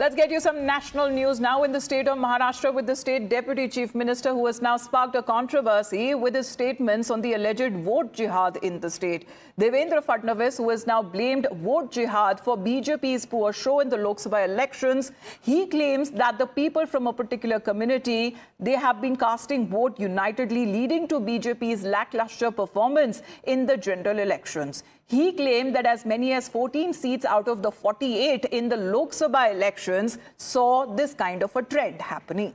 Let's get you some national news now in the state of Maharashtra with the state deputy chief minister who has now sparked a controversy with his statements on the alleged vote jihad in the state. Devendra Fadnavis, who has now blamed vote jihad for BJP's poor show in the Lok Sabha elections, he claims that the people from a particular community, they have been casting vote unitedly, leading to BJP's lackluster performance in the general elections. He claimed that as many as 14 seats out of the 48 in the Lok Sabha elections saw this kind of a trend happening.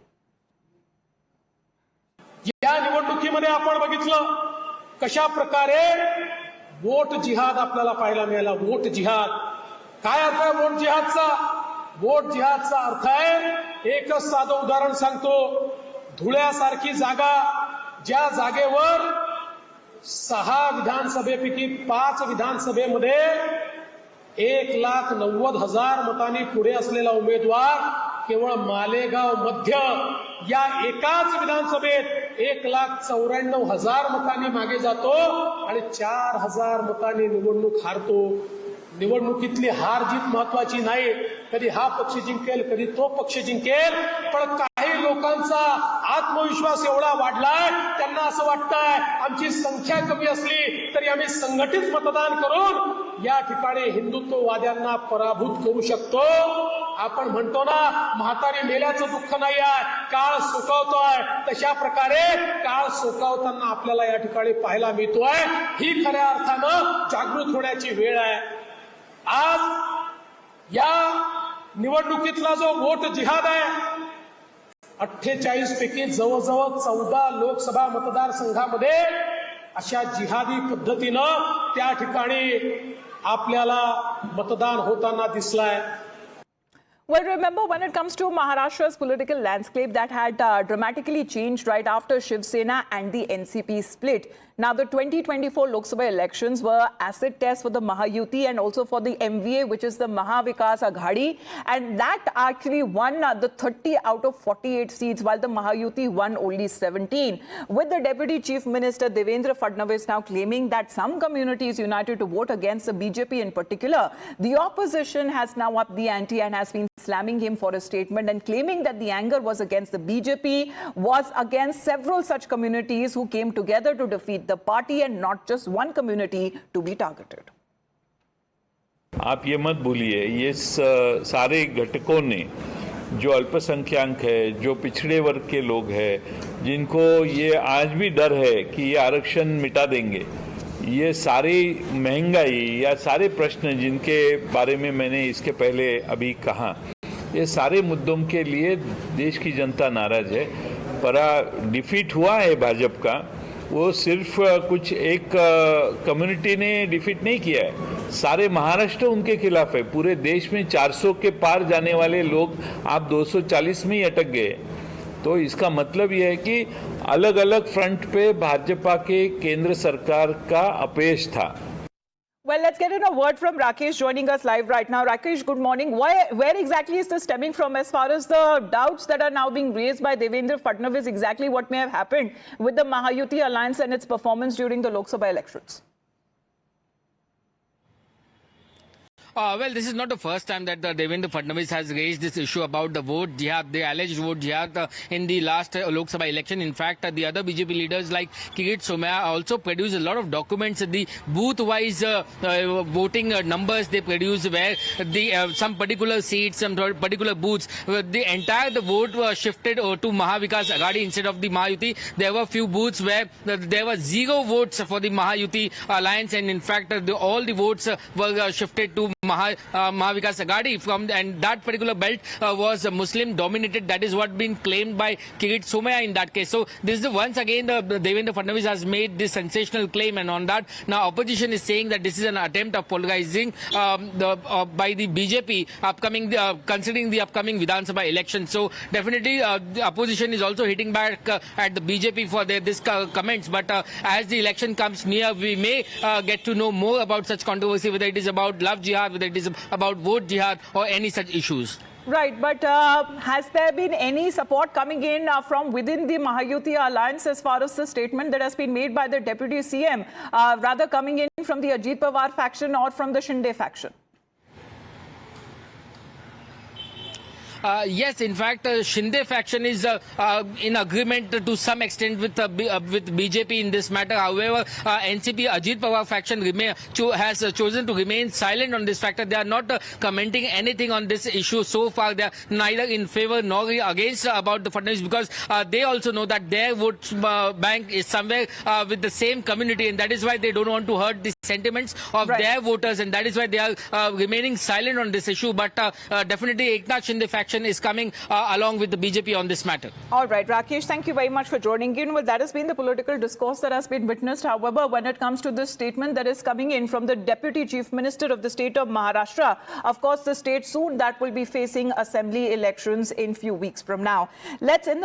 या निवडणुकीमध्ये आपण बघितलं कशा प्रकारे vote जिहाद आपल्याला पाहायला मिळाला. वोट जिहाद काय अर्थ आहे वोट जिहादचा? वोट जिहादचा अर्थ आहे, एकच साधं उदाहरण सांगतो. धुळ्यासारखी जागा, ज्या जागेवर 6 विधानसभेपैकी 5 विधानसभेमध्ये 1,90,000 मतांनी पुढे असलेला उमेदवार केवळ मालेगाव मध्य या एकाच विधानसभेत 1,94,000 मतांनी मागे जातो आणि 4,000 मतांनी निवडणूक हारतो. निवडणुकीतली हार जीत महत्वाची नाही. कधी हा पक्ष जिंकेल, कधी तो पक्ष जिंकेल, पण काही लोकांचा आत्मविश्वास एवढा वाढलाय, त्यांना असं वाटतंय आमची संख्या कमी असली तरी आम्ही संघटित मतदान करून या ठिकाणी हिंदुत्ववाद्यांना पराभूत करू शकतो. आपण म्हणतो ना, म्हातारी मेल्याचं दुःख नाही आहे, काळ सुकावतोय. तशा प्रकारे काळ सुकावताना आपल्याला या ठिकाणी पाहायला मिळतोय. ही खऱ्या अर्थानं जागृत होण्याची वेळ आहे. आज या निवडणुकीतला जो वोट जिहाद आहे, 48 पैकी जवळजवळ 14 लोकसभा मतदारसंघामध्ये अशा जिहादी पद्धतीनं त्या ठिकाणी आपल्याला मतदान होताना दिसलाय. Well, remember when it comes to Maharashtra's political landscape that had dramatically changed right after Shiv Sena and the NCP split. Now, the 2024 Lok Sabha elections were acid tests for the Mahayuti and also for the MVA, which is the Maha Vikas Aghadi. And that actually won the 30 out of 48 seats, while the Mahayuti won only 17. With the Deputy Chief Minister Devendra Fadnavis now claiming that some communities united to vote against the BJP in particular, the opposition has now upped the ante and has been slamming him for a statement and claiming that the anger was against the BJP, was against several such communities who came together to defeat the party and not just one community to be targeted. आप ये मत भूलिए, ये सारे घटकों ने, जो अल्पसंख्यक है, जो पिछड़े वर्ग के लोग हैं, जिनको ये आज भी डर है कि ये आरक्षण मिटा देंगे, ये सारी महंगाई या सारे प्रश्न जिनके बारे में मैंने इसके पहले अभी कहा, ये सारे मुद्दों के लिए देश की जनता नाराज है. पर डिफीट हुआ है भाजपा का, वो सिर्फ कुछ एक कम्युनिटी ने डिफीट नहीं किया है, सारे महाराष्ट्र उनके खिलाफ है. पूरे देश में 400 के पार जाने वाले लोग आप 240 में ही अटक गए. तो इसका मतलब यह है कि अलग अलग फ्रंट पे भाजपा के केंद्र सरकार का अपयश था. Well, let's get in a word from Rakesh joining us live right now. Rakesh, good morning. Where exactly is this stemming from as far as the doubts that are now being raised by Devendra Fadnavis, exactly what may have happened with the Mahayuti alliance and its performance during the Lok Sabha elections? Well, this is not the first time that Devendra Fadnavis has raised this issue about the vote jihad, the alleged vote jihad in the last Lok Sabha election. In fact, the other BJP leaders like Kirit Somaiya also produced a lot of documents, the booth-wise voting numbers they produce, where the some particular seats, some particular booths, the entire vote was shifted to Maha Vikas Aghadi instead of the Mahayuti. There were few booths where there were 0 votes for the Mahayuti alliance, and in fact, all the votes were shifted to Maha Vikas Aghadi and that particular belt was Muslim dominated. That is what been claimed by Kirit Somaiya in that case. So this is once again the Devendra Fadnavis has made this sensational claim, and on that now opposition is saying that this is an attempt of polarizing by the BJP upcoming considering the upcoming Vidhan Sabha election. So definitely the opposition is also hitting back at the BJP for this comments. But as the election comes near, we may get to know more about such controversy, whether it is about love jihad, whether it is about vote jihad or any such issues. Right, but has there been any support coming in from within the Mahayuti alliance as far as the statement that has been made by the Deputy CM, rather coming in from the Ajit Pawar faction or from the Shinde faction? Yes, in fact, Shinde faction is in agreement to some extent with BJP in this matter. However, NCP Ajit Pawar faction has chosen to remain silent on this factor. They are not commenting anything on this issue so far. They are neither in favor nor against about the Fadnavis, because they also know that their vote bank is somewhere with the same community, and that is why they don't want to hurt the sentiments of their voters, and that is why they are remaining silent on this issue. But definitely Eknath Shinde faction is coming along with the BJP on this matter. All right, Rakesh, thank you very much for joining in. Well, that has been the political discourse that has been witnessed. However, when it comes to this statement that is coming in from the Deputy Chief Minister of the state of Maharashtra, of course, the state soon that will be facing assembly elections in few weeks from now. Let's end